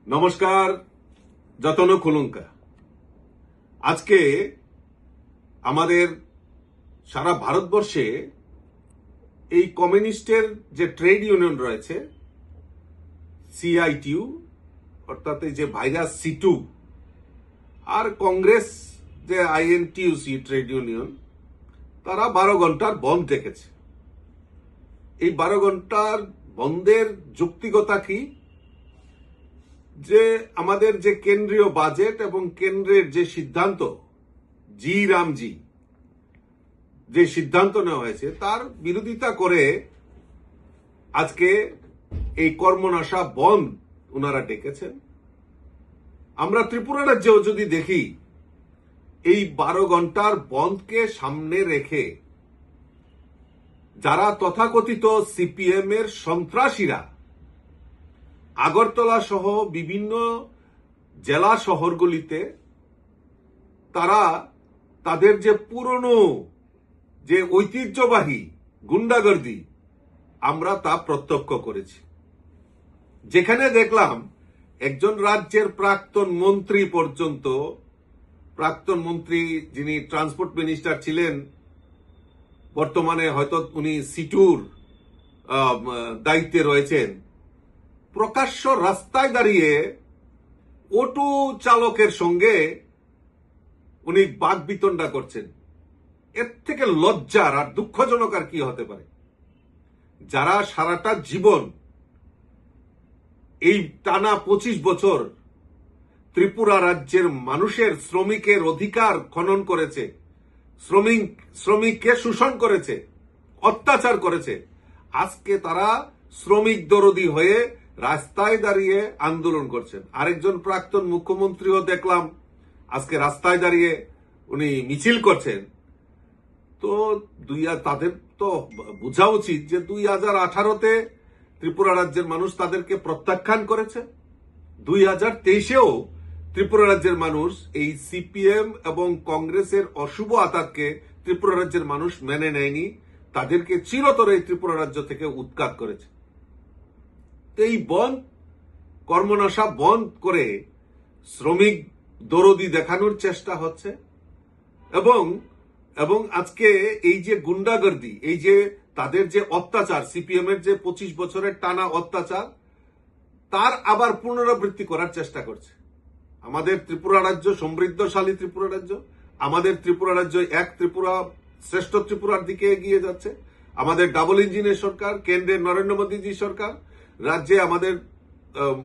নমস্কার, যতন খুলুঙ্কা। আজকে আমাদের সারা ভারতবর্ষে এই কমিউনিস্টের যে ট্রেড ইউনিয়ন রয়েছে, সিআইটিউ অর্থাৎ এই যে ভাইরাস সিটু, আর কংগ্রেস যে আইএনটিইউসি ট্রেড ইউনিয়ন, তারা 12 ঘন্টার বন্ধ রেখেছে। এই 12 ঘন্টার বন্ধের যৌক্তিকতা কি? যে আমাদের যে কেন্দ্রীয় বাজেট এবং কেন্দ্রের যে সিদ্ধান্ত, জি রামজি যে সিদ্ধান্ত নেওয়া হয়েছে, তার বিরোধিতা করে আজকে এই কর্মনাশা বন্ধ ওনারা ডেকেছেন। আমরা ত্রিপুরা রাজ্যেও যদি দেখি, এই 12 ঘন্টার বন্ধকে সামনে রেখে যারা তথাকথিত সিপিএম এর সন্ত্রাসীরা আগরতলা সহ বিভিন্ন জেলা শহরগুলিতে তারা তাদের যে পুরনো যে ঐতিহ্যবাহী গুন্ডাগর্দি, আমরা তা প্রত্যক্ষ করেছি। যেখানে দেখলাম একজন রাজ্যের প্রাক্তন মন্ত্রী পর্যন্ত, প্রাক্তন মন্ত্রী যিনি ট্রান্সপোর্ট মিনিস্টার ছিলেন, বর্তমানে হয়তো উনি সিটুর দায়িত্বে রয়েছেন, প্রকাশ্য রাস্তায় দাঁড়িয়ে অটো চালকের সঙ্গে উনি বাকবিতণ্ডা করছেন। এর থেকে লজ্জার আর দুঃখজনক আর কি হতে পারে? যারা সারাটা জীবন, এই টানা 25 বছর ত্রিপুরা রাজ্যের মানুষের শ্রমিকের অধিকার খনন করেছে, শ্রমিককে শোষণ করেছে, অত্যাচার করেছে, আজকে তারা শ্রমিক দরদি হয়ে রাস্তায় দাঁড়িয়ে আন্দোলন করছেন। আরেকজন প্রাক্তন মুখ্যমন্ত্রীও দেখলাম আজকে রাস্তায় দাঁড়িয়ে উনি মিছিল করছেন। তো তাদের তো বোঝা উচিত যে 2018-তে ত্রিপুরা রাজ্যের মানুষ তাদেরকে প্রত্যাখ্যান করেছে। 2023-এও ত্রিপুরা রাজ্যের মানুষ এই সিপিএম এবং কংগ্রেসের অশুভ আতাতকে ত্রিপুরা রাজ্যের মানুষ মেনে নেয়নি, তাদেরকে চিরতরে এই ত্রিপুরা রাজ্য থেকে উৎখাত করেছে। এই বন্ধ, কর্মনাশা বন্ধ করে শ্রমিক দরদি দেখানোর চেষ্টা হচ্ছে। এবং আজকে এই যে গুন্ডাগর্দি, এই যে তাদের যে অত্যাচার, সিপিএম এর যে 25 বছরের টানা অত্যাচার, তার আবার পুনরাবৃত্তি করার চেষ্টা করছে। আমাদের ত্রিপুরা রাজ্য সমৃদ্ধশালী ত্রিপুরা রাজ্য, আমাদের ত্রিপুরা রাজ্য এক ত্রিপুরা শ্রেষ্ঠ ত্রিপুরার দিকে এগিয়ে যাচ্ছে। আমাদের ডাবল ইঞ্জিনের সরকার, কেন্দ্রের নরেন্দ্র মোদীজি সরকার, রাজ্যে আমাদের